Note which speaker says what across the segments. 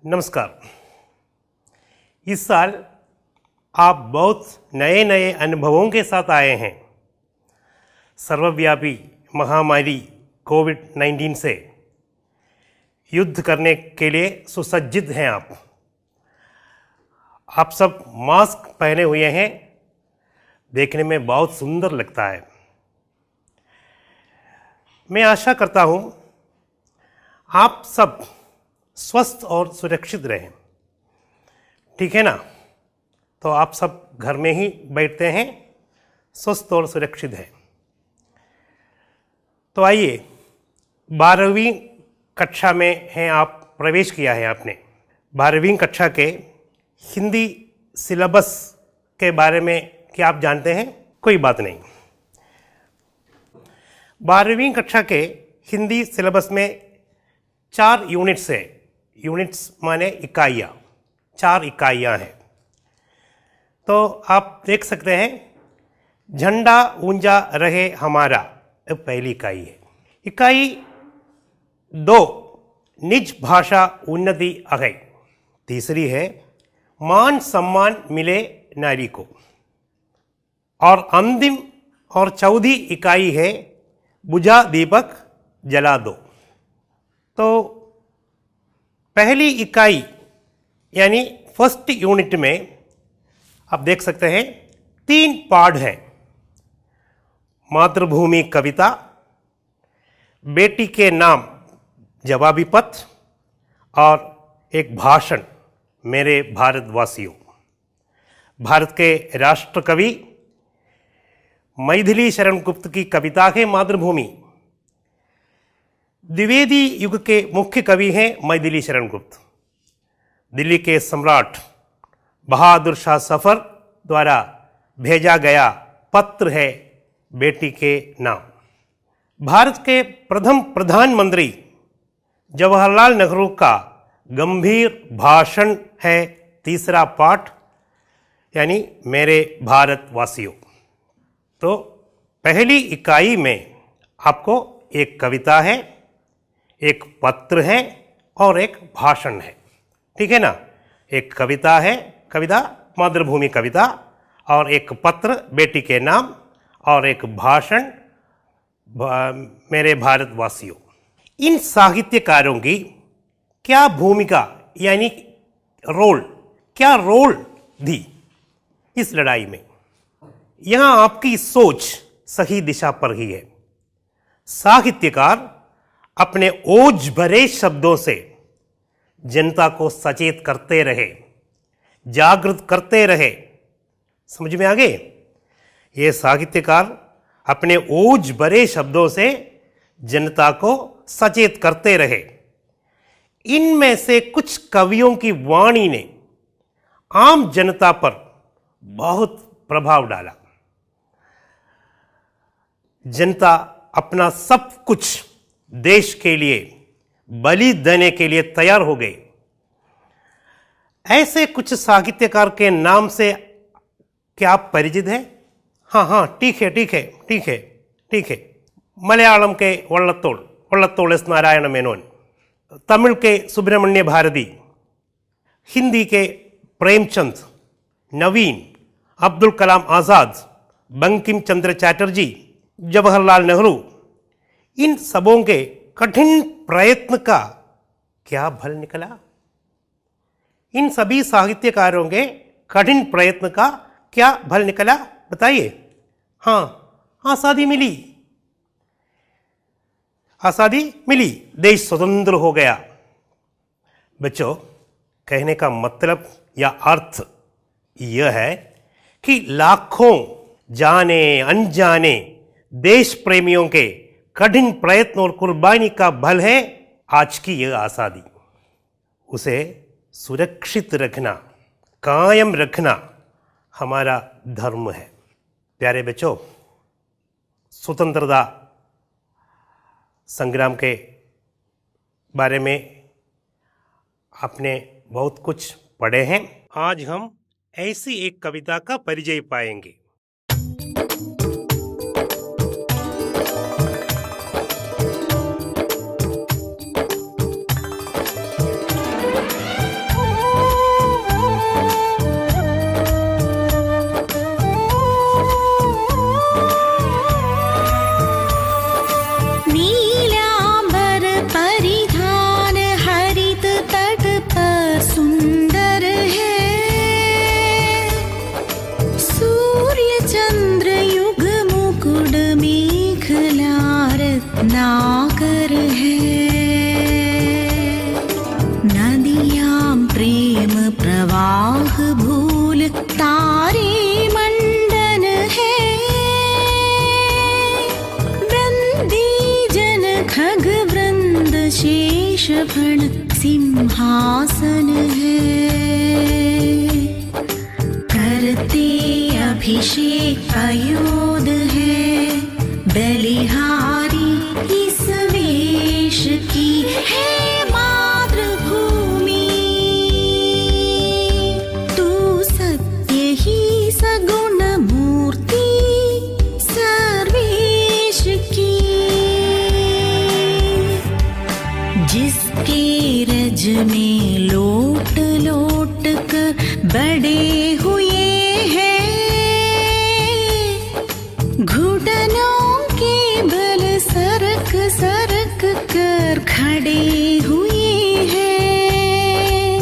Speaker 1: नमस्कार। इस साल आप बहुत नए नए अनुभवों के साथ आए हैं। सर्वव्यापी महामारी कोविड-19 से युद्ध करने के लिए सुसज्जित हैं आप सब मास्क पहने हुए हैं, देखने में बहुत सुंदर लगता है। मैं आशा करता हूँ आप सब स्वस्थ और सुरक्षित रहें, ठीक है ना? तो आप सब घर में ही बैठते हैं, स्वस्थ और सुरक्षित हैं। तो आइए, 12वीं कक्षा में हैं आप, प्रवेश किया है आपने। 12वीं कक्षा के हिंदी सिलेबस के बारे में क्या आप जानते हैं? कोई बात नहीं। 12वीं कक्षा के हिंदी सिलेबस में 4 यूनिट्स है। यूनिट्स माने इकाइयाँ, 4 इकाइयाँ हैं। तो आप देख सकते हैं, झंडा ऊंचा रहे हमारा, ये पहली इकाई है। इकाई 2, निज भाषा उन्नति अगै। तीसरी है, मान सम्मान मिले नारी को। और अंतिम और चौथी इकाई है, बुझा दीपक जला दो। तो पहली इकाई यानी फर्स्ट यूनिट में आप देख सकते हैं 3 पाठ हैं। मातृभूमि कविता, बेटी के नाम जवाबी पत्र और एक भाषण मेरे भारतवासियों। भारत के राष्ट्र कवि मैथिली शरण गुप्त की कविता है मातृभूमि। द्विवेदी युग के मुख्य कवि हैं मैथिली शरण गुप्त। दिल्ली के सम्राट बहादुर शाह सफर द्वारा भेजा गया पत्र है बेटी के नाम। भारत के प्रथम प्रधानमंत्री जवाहरलाल नेहरू का गंभीर भाषण है तीसरा पाठ, यानी मेरे भारतवासियों। तो पहली इकाई में आपको एक कविता है, एक पत्र है और एक भाषण है, ठीक है ना? एक कविता है, कविता मातृभूमि कविता, और एक पत्र बेटी के नाम, और एक भाषण मेरे भारतवासियों। इन साहित्यकारों की क्या भूमिका यानी रोल, क्या रोल दी इस लड़ाई में? यहाँ आपकी सोच सही दिशा पर ही है। साहित्यकार अपने ओज भरे शब्दों से जनता को सचेत करते रहे, जागृत करते रहे। समझ में आ गए? ये साहित्यकार अपने ओज भरे शब्दों से जनता को सचेत करते रहे। इनमें से कुछ कवियों की वाणी ने आम जनता पर बहुत प्रभाव डाला। जनता अपना सब कुछ देश के लिए बलि देने के लिए तैयार हो गए। ऐसे कुछ साहित्यकार के नाम से क्या आप परिचित हैं? हाँ, ठीक है। मलयालम के वल्लतोल एस नारायण मेनोन, तमिल के सुब्रमण्य भारती, हिंदी के प्रेमचंद, नवीन, अब्दुल कलाम आज़ाद, बंकिम चंद्र चटर्जी, जवाहरलाल नेहरू, इन सबों के कठिन प्रयत्न का क्या फल निकला? इन सभी साहित्यकारों के कठिन प्रयत्न का क्या फल निकला, बताइए? हाँ, आज़ादी मिली, देश स्वतंत्र हो गया। बच्चों, कहने का मतलब या अर्थ यह है कि लाखों जाने अनजाने देश प्रेमियों के कठिन प्रयत्न और कुर्बानी का फल है आज की यह आज़ादी। उसे सुरक्षित रखना, कायम रखना हमारा धर्म है। प्यारे बच्चों, स्वतंत्रता संग्राम के बारे में आपने बहुत कुछ पढ़े हैं। आज हम ऐसी एक कविता का परिचय पाएंगे।
Speaker 2: शेषभण सिंहासन है, करते अभिषेक अयोध है, बलिहारी इस वेश की है मातृभूमि। तू सत्य ही सगुण मूर्ति सर्वेश की, जिसके रज में लोट लोट कर बड़े हुए हैं, घुटनों के बल सरक सरक कर खड़े हुए हैं।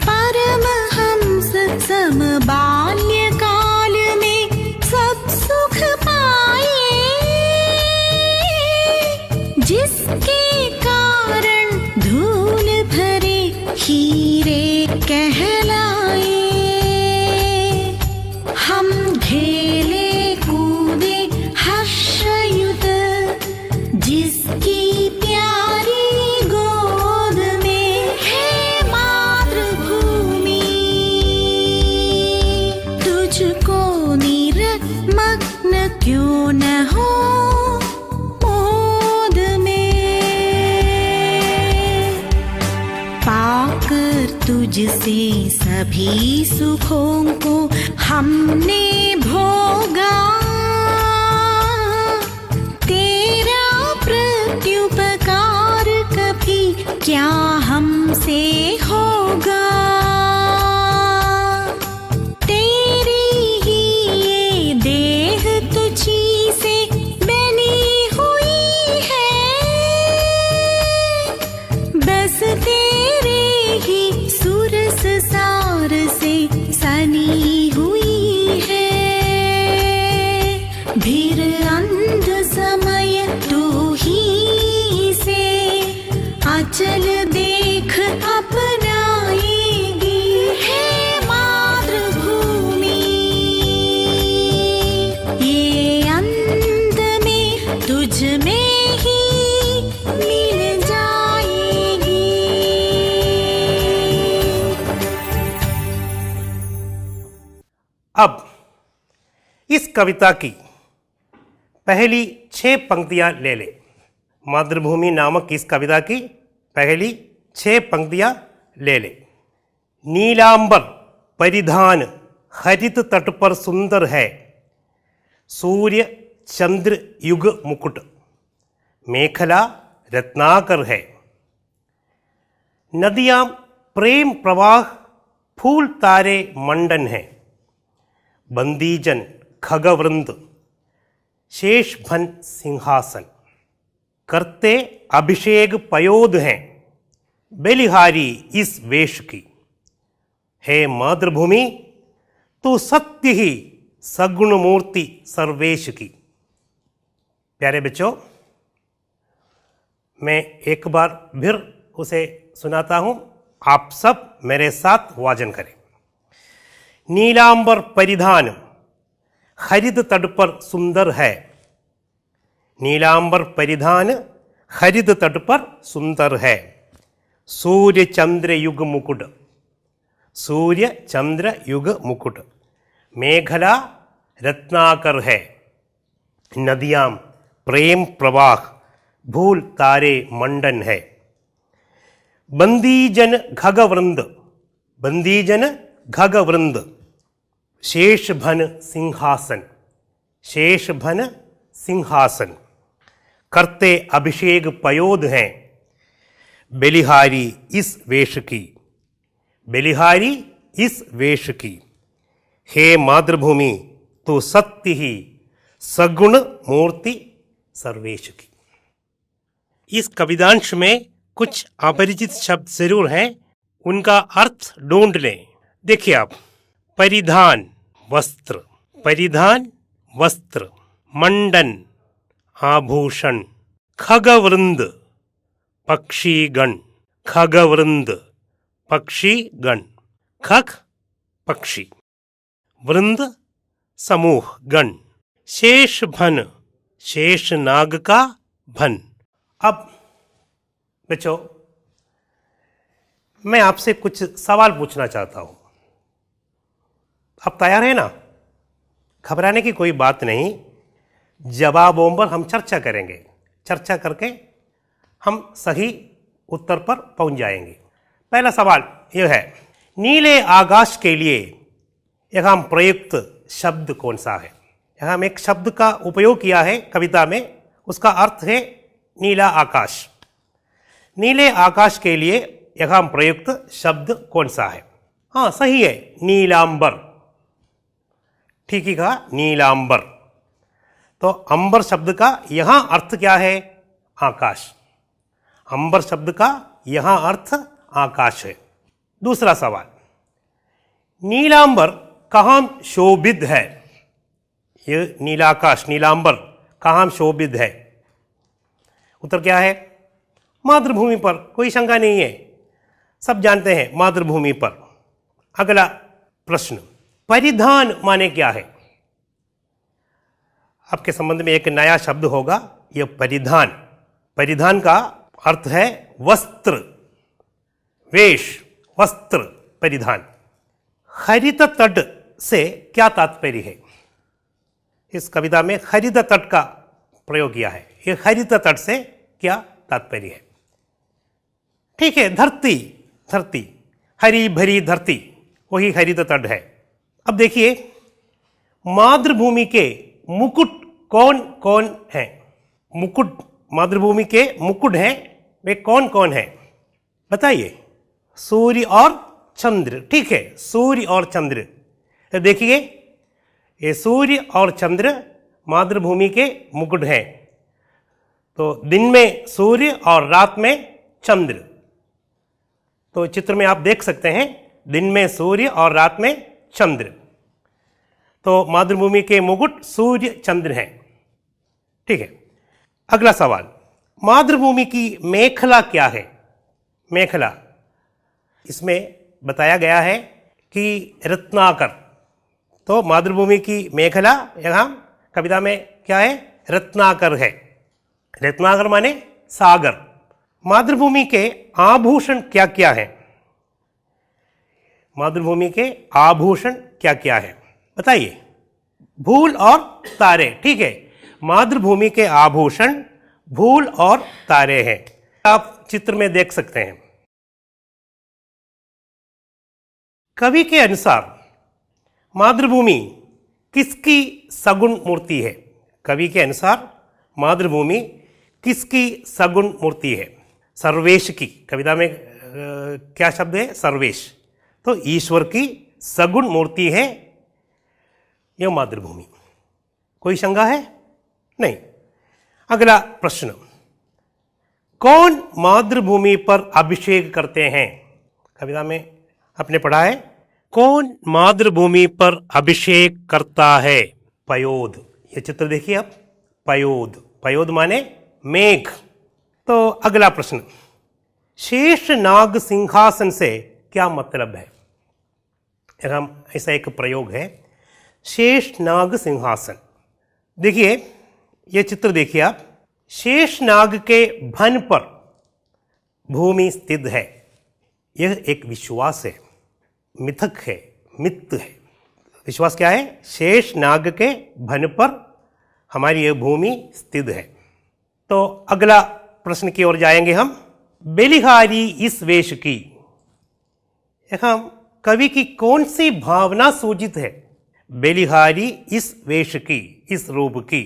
Speaker 2: परमहंस सम बाल्यकाल में सब सुख पाए, जिसके कारण धूल भरे हीरे कहलाए। हम खेले कूदे हर्षयुत, जिसकी प्यारी गोद में है मातृभूमि। तुझको निरमग्न क्यों न हो मोद में, पाकर तुझसे सभी सुखों को हमने भोगा। तेरा प्रत्युपकार कभी क्या हमसे होगा। तेरी ही ये देह तुझी से बनी हुई है, बस तेरे ही सुरस सार से सनी हुई है। भीर अंध समय तू ही से अचल देख अपनाएगी है मातृभूमि। ये अंत में तुझ में ही मिल जाएगी।
Speaker 1: अब इस कविता की पहली 6 पंक्तियां ले ले। मातृभूमि नामक इस कविता की पहली 6 पंक्तियां ले ले। नीलांबर परिधान हरित तट पर सुंदर है, सूर्य चंद्र युग मुकुट, मेखला रत्नाकर है। नदियां प्रेम प्रवाह, फूल तारे मंडन है, बंदीजन खगवृंद, शेषभन सिंहासन, करते अभिषेक पयोद हैं, बलिहारी इस वेश की। हे मातृभूमि तू सत्य ही सगुण मूर्ति सर्वेश की। प्यारे बच्चों, मैं एक बार फिर उसे सुनाता हूं, आप सब मेरे साथ वाचन करें। नीलांबर परिधान हरित तट पर सुंदर है, नीलांबर परिधान हरित तट पर सुंदर है। सूर्य चंद्र युग मुकुट, सूर्य चंद्र युग मुकुट, मेखला रत्नाकर है। नदियां प्रेम प्रवाह, भूल तारे मंडन है। बंदीजन खगवृंद, बंदीजन खगवृंद, शेषभन सिंहासन, शेषभन सिंहासन, करते अभिषेक पयोद हैं, बलिहारी इस वेश की, बलिहारी इस वेश की। हे मातृभूमि तू सत्य ही सगुण मूर्ति सर्वेश की। इस कवितांश में कुछ अपरिचित शब्द जरूर हैं, उनका अर्थ ढूंढ लें। देखिए आप, परिधान वस्त्र, परिधान वस्त्र, मंडन आभूषण, खगवृंद पक्षीगण, खगवृंद पक्षीगण, खग पक्षी, वृंद समूह गण, शेष भन शेष नाग का भन। अब बच्चों, मैं आपसे कुछ सवाल पूछना चाहता हूं। आप तैयार हैं ना? घबराने की कोई बात नहीं। जवाबों पर हम चर्चा करेंगे। चर्चा करके हम सही उत्तर पर पहुंच जाएंगे। पहला सवाल यह है, नीले आकाश के लिए यहाँ प्रयुक्त शब्द कौन सा है? यहाँ हम एक शब्द का उपयोग किया है कविता में, उसका अर्थ है नीला आकाश। नीले आकाश के लिए यहाँ प्रयुक्त शब्द कौन सा है? हाँ, सही है, नीलांबर। ठीक ही कहा, नीलांबर। तो अंबर शब्द का यहां अर्थ क्या है? आकाश। अंबर शब्द का यहां अर्थ आकाश है। दूसरा सवाल, नीलांबर कहां शोभित है? यह नीला आकाश, नीलांबर कहां शोभित है? उत्तर क्या है? मातृभूमि पर। कोई शंका नहीं है, सब जानते हैं, मातृभूमि पर। अगला प्रश्न, परिधान माने क्या है? आपके संबंध में एक नया शब्द होगा, यह परिधान। परिधान का अर्थ है वस्त्र, वेश, वस्त्र, परिधान। हरित तट से क्या तात्पर्य है? इस कविता में हरित तट का प्रयोग किया है। यह हरित तट से क्या तात्पर्य है? ठीक है, धरती। धरती, हरी भरी धरती, वही हरित तट है। अब देखिए, मातृभूमि के मुकुट कौन कौन हैं? मुकुट, मातृभूमि के मुकुट हैं, वे कौन कौन हैं बताइए? सूर्य और चंद्र। ठीक है, सूर्य और चंद्र। तो देखिए, ये सूर्य और चंद्र मातृभूमि के मुकुट हैं। तो दिन में सूर्य और रात में चंद्र। तो चित्र में आप देख सकते हैं, दिन में सूर्य और रात में चंद्र। तो मातृभूमि के मुकुट सूर्य चंद्र हैं। ठीक है, अगला सवाल, मातृभूमि की मेखला क्या है? मेखला, इसमें बताया गया है कि रत्नाकर। तो मातृभूमि की मेखला यहां कविता में क्या है? रत्नाकर है। रत्नाकर माने सागर। मातृभूमि के आभूषण क्या क्या है? मातृभूमि के आभूषण क्या क्या है बताइए? फूल और तारे। ठीक है, मातृभूमि के आभूषण फूल और तारे हैं। आप चित्र में देख सकते हैं। कवि के अनुसार मातृभूमि किसकी सगुण मूर्ति है? कवि के अनुसार मातृभूमि किसकी सगुण मूर्ति है? सर्वेश की। कविता में क्या शब्द है? सर्वेश। तो ईश्वर की सगुण मूर्ति है यह मातृभूमि। कोई शंका है? नहीं। अगला प्रश्न, कौन मातृभूमि पर अभिषेक करते हैं? कविता में आपने पढ़ा है, कौन मातृभूमि पर अभिषेक करता है? पयोद। ये चित्र देखिए आप, पयोद। पयोद माने मेघ। तो अगला प्रश्न, शेष नाग सिंहासन से क्या मतलब है? हम ऐसा एक प्रयोग है, शेष नाग सिंहासन। देखिए, यह चित्र देखिए आप, शेष नाग के भन पर भूमि स्थित है। यह एक विश्वास है, मिथक है, मिथ है। विश्वास क्या है? शेष नाग के भन पर हमारी यह भूमि स्थित है। तो अगला प्रश्न की ओर जाएंगे हम। बेलिहारी इस वेश की, यहां कवि की कौन सी भावना सूचित है? बेलिहारी इस वेश की, इस रूप की,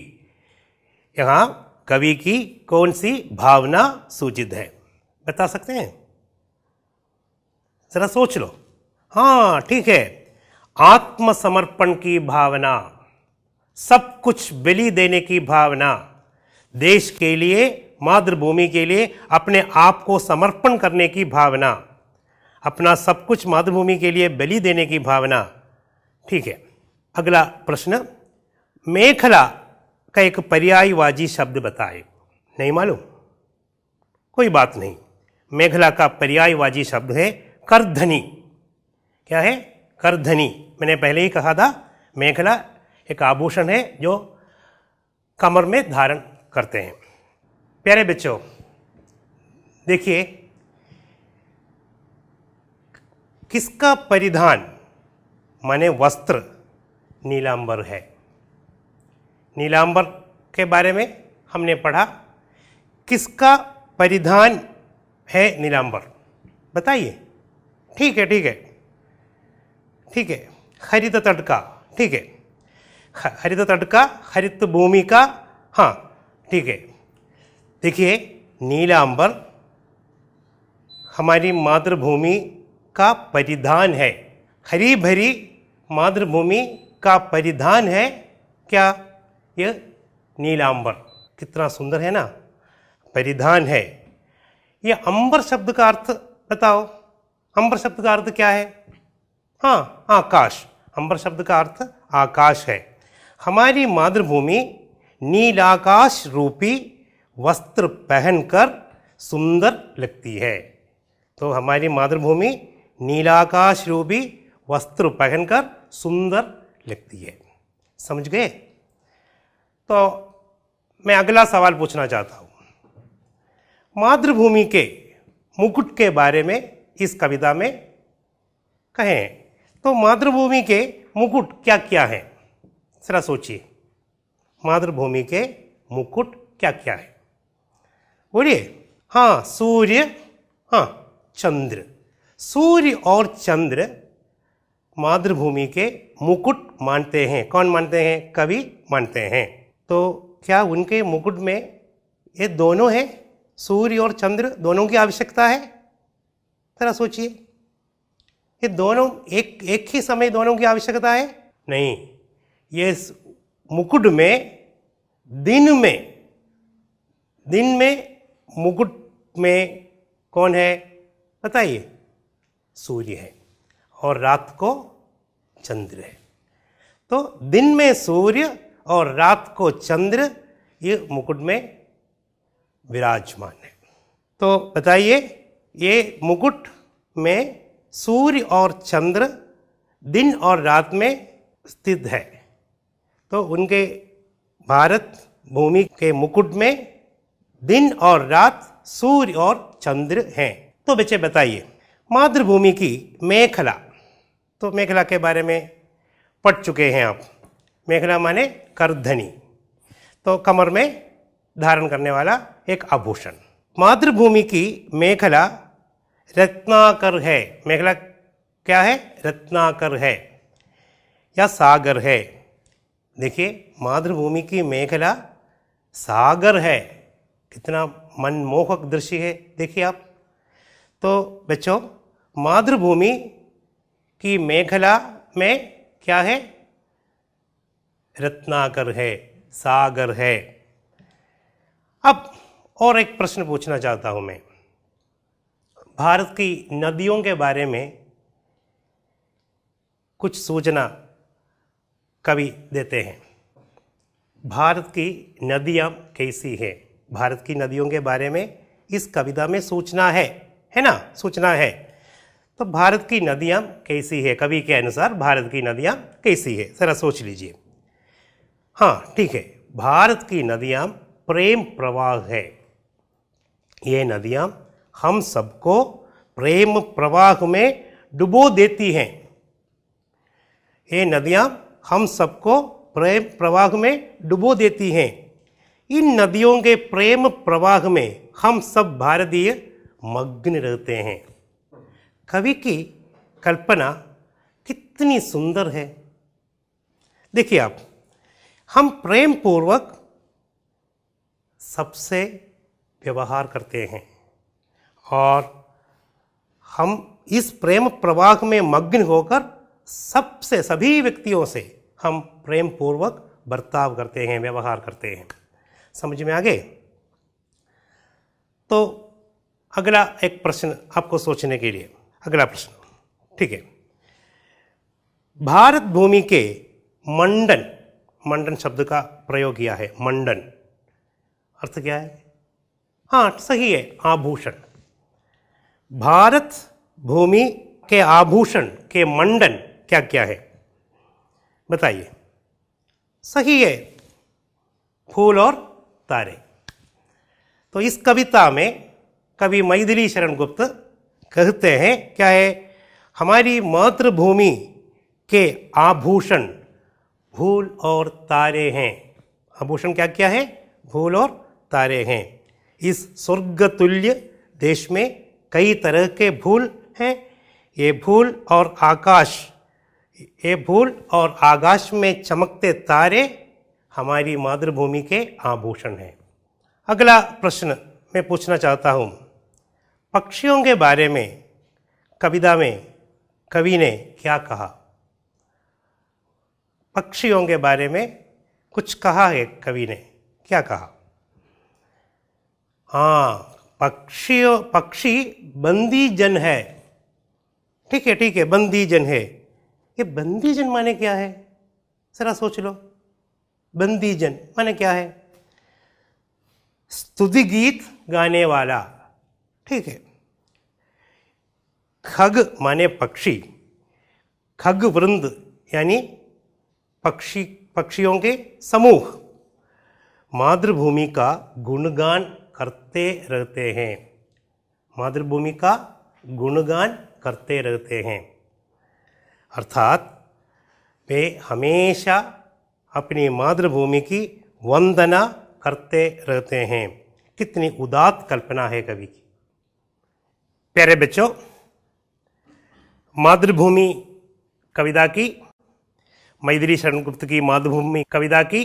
Speaker 1: यहां कवि की कौन सी भावना सूचित है? बता सकते हैं? जरा सोच लो। हाँ, ठीक है, आत्मसमर्पण की भावना, सब कुछ बलि देने की भावना, देश के लिए, मातृभूमि के लिए अपने आप को समर्पण करने की भावना, अपना सब कुछ मातृभूमि के लिए बलि देने की भावना। ठीक है, अगला प्रश्न, मेखला का एक पर्यायवाची शब्द बताए। नहीं मालूम? कोई बात नहीं, मेखला का पर्यायवाची शब्द है करधनी। क्या है? करधनी। मैंने पहले ही कहा था, मेखला एक आभूषण है जो कमर में धारण करते हैं। प्यारे बच्चों, देखिए, किसका परिधान माने वस्त्र नीलांबर है। नीलांबर के बारे में हमने पढ़ा। किसका परिधान है नीलांबर, बताइए। ठीक है, ठीक है, ठीक है, हरित तट का, ठीक है, हरित तट का, हरित भूमि का, हाँ ठीक है। देखिए, नीलांबर हमारी मातृभूमि का परिधान है। हरी भरी मातृभूमि का परिधान है क्या? यह नीलांबर। कितना सुंदर है ना, परिधान है। यह अंबर शब्द का अर्थ बताओ। अंबर शब्द का अर्थ क्या है? हाँ, आकाश। अंबर शब्द का अर्थ आकाश है। हमारी मातृभूमि नीलाकाश रूपी वस्त्र पहनकर सुंदर लगती है। तो हमारी मातृभूमि नीलाकाश रूपी वस्त्र पहनकर सुंदर लगती है। समझ गए? तो मैं अगला सवाल पूछना चाहता हूं। मातृभूमि के मुकुट के बारे में इस कविता में कहें तो मातृभूमि के मुकुट क्या क्या है? जरा सोचिए, मातृभूमि के मुकुट क्या क्या है? बोलिए। हाँ, सूर्य, हाँ चंद्र। सूर्य और चंद्र मातृभूमि के मुकुट मानते हैं। कौन मानते हैं? कवि मानते हैं। तो क्या उनके मुकुट में ये दोनों हैं, सूर्य और चंद्र, दोनों की आवश्यकता है? जरा सोचिए, ये दोनों एक ही समय दोनों की आवश्यकता है? नहीं। ये मुकुट में दिन में मुकुट में कौन है बताइए? सूर्य है और रात को चंद्र है। तो दिन में सूर्य और रात को चंद्र ये मुकुट में विराजमान है। तो बताइए, ये मुकुट में सूर्य और चंद्र दिन और रात में स्थित है। तो उनके भारत भूमि के मुकुट में दिन और रात सूर्य और चंद्र हैं। तो बच्चे बताइए, मातृभूमि की मेखला, तो मेखला के बारे में पढ़ चुके हैं आप। मेखला माने करधनी, तो कमर में धारण करने वाला एक आभूषण। मातृभूमि की मेखला रत्नाकर है। मेखला क्या है? रत्नाकर है या सागर है। देखिए, मातृभूमि की मेखला सागर है। कितना मनमोहक दृश्य है, देखिए आप। तो बच्चों, मातृभूमि की मेखला में क्या है? रत्नाकर है, सागर है। अब और एक प्रश्न पूछना चाहता हूं मैं। भारत की नदियों के बारे में कुछ सूचना कवि देते हैं। भारत की नदियां कैसी है? भारत की नदियों के बारे में इस कविता में सूचना है ना? सूचना है। तो भारत की नदियां कैसी है? कवि के अनुसार भारत की नदियां कैसी है? जरा सोच लीजिए। हाँ ठीक है, भारत की नदियां प्रेम प्रवाह है। ये नदियां हम सबको प्रेम प्रवाह में डुबो देती हैं। ये नदियां हम सबको प्रेम प्रवाह में डुबो देती हैं। इन नदियों के प्रेम प्रवाह में हम सब भारतीय मग्न रहते हैं। कवि की कल्पना कितनी सुंदर है। देखिए आप, हम प्रेम पूर्वक सबसे व्यवहार करते हैं और हम इस प्रेम प्रवाह में मग्न होकर सभी व्यक्तियों से हम प्रेम पूर्वक बर्ताव करते हैं, व्यवहार करते हैं। समझ में आ गए? तो अगला एक प्रश्न आपको सोचने के लिए। अगला प्रश्न, ठीक है। भारत भूमि के मंडन शब्द का प्रयोग किया है। मंडन अर्थ क्या है? हाँ सही है, आभूषण। भारत भूमि के आभूषण के मंडन क्या क्या है बताइए? सही है, फूल और तारे। तो इस कविता में कवि मैथिली शरण गुप्त कहते हैं क्या है, हमारी मातृभूमि के आभूषण फूल और तारे हैं। आभूषण क्या क्या है? फूल और तारे हैं। इस स्वर्गतुल्य देश में कई तरह के फूल हैं। ये फूल और आकाश में चमकते तारे हमारी मातृभूमि के आभूषण हैं। अगला प्रश्न मैं पूछना चाहता हूँ, पक्षियों के बारे में कविता में कवि ने क्या कहा? पक्षियों के बारे में कुछ कहा है कवि ने, क्या कहा? हाँ, पक्षी बंदी जन है। ठीक है, बंदी जन है। ये बंदी जन माने क्या है? जरा सोच लो, बंदी जन माने क्या है? स्तुति गीत गाने वाला। ठीक है। खग माने पक्षी, खग वृंद यानी पक्षियों के समूह मातृभूमि का गुणगान करते रहते हैं। मातृभूमि का गुणगान करते रहते हैं, अर्थात वे हमेशा अपनी मातृभूमि की वंदना करते रहते हैं। कितनी उदात्त कल्पना है कवि की। प्यारे बच्चों, मातृभूमि कविता की, मैथिली शरण गुप्त की मातृभूमि कविता की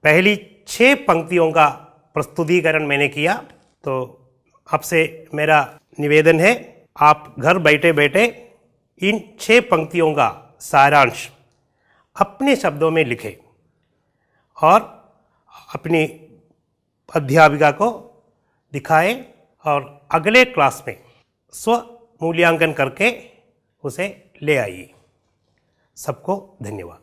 Speaker 1: पहली 6 पंक्तियों का प्रस्तुतिकरण मैंने किया। तो आपसे मेरा निवेदन है, आप घर बैठे बैठे इन 6 पंक्तियों का सारांश अपने शब्दों में लिखें और अपनी अध्यापिका को दिखाएं और अगले क्लास में स्व मूल्यांकन करके उसे ले आइए। सबको धन्यवाद।